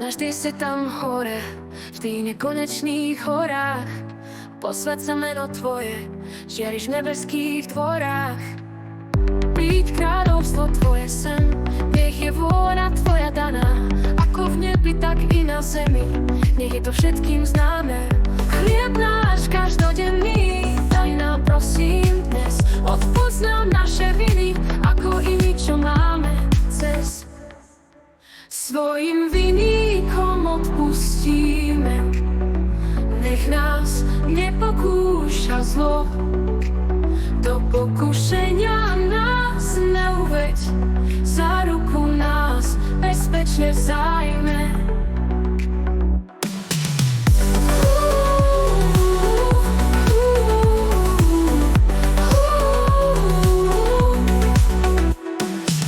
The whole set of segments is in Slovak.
vždy si tam hore, v tých nekonečných horách. Posväť sa meno Tvoje, žiariš v nebeských dvorách. Príď kráľovstvo Tvoje sem, nech je vôľa Tvoja daná, ako v nebi, tak i na zemi, nech je to všetkým známe. Chlieb náš každodenný, daj nám prosím dnes, odpusť nám naše viny, ako i my, čo máme cez. Svojim viníkom odpustíme, nech nás nepokúša zlo, do pokušenia nás neuveď, za ruku nás bezpečne vzajme.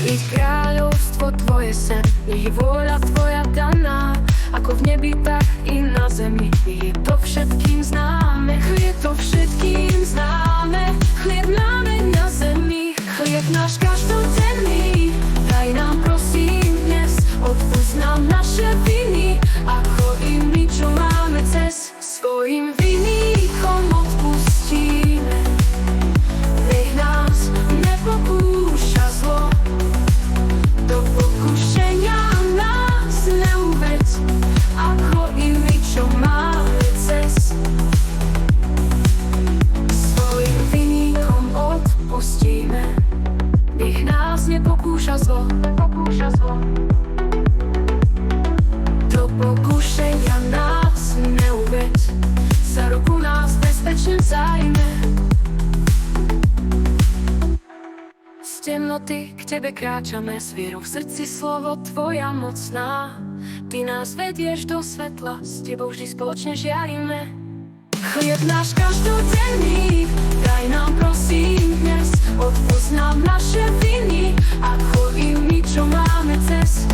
Príď kráľovstvo Tvoje sem, nech je vôľa Tvoja daná, ako v nebi, tak i na zemi, je to všetkým známe. Je to všetkým známe, chlieb máme na zemi, chlieb náš každodenný, daj nám prosím dnes, odpusť nám naše viny, ako i my, čo máme cez. Svojim viníkom odpustíme, nech nás nepokúša zlo, do pokušenia nás neuveď, ako i my, čo máme cez. Svojim viníkom odpustíme, nech nás nepokúša zlo, do pokušenia nás neuveď, za ruku nás bezpečne vzajme. Z temnoty k Tebe kráčame, s vierou v srdci slovo Tvoja mocná. Ty nás vedieš do svetla, s Tebou vždy spoločne žiarime. Chlieb náš každodenný, daj nám prosím dnes, odpusť nám naše viny, ako i my, čo máme cez.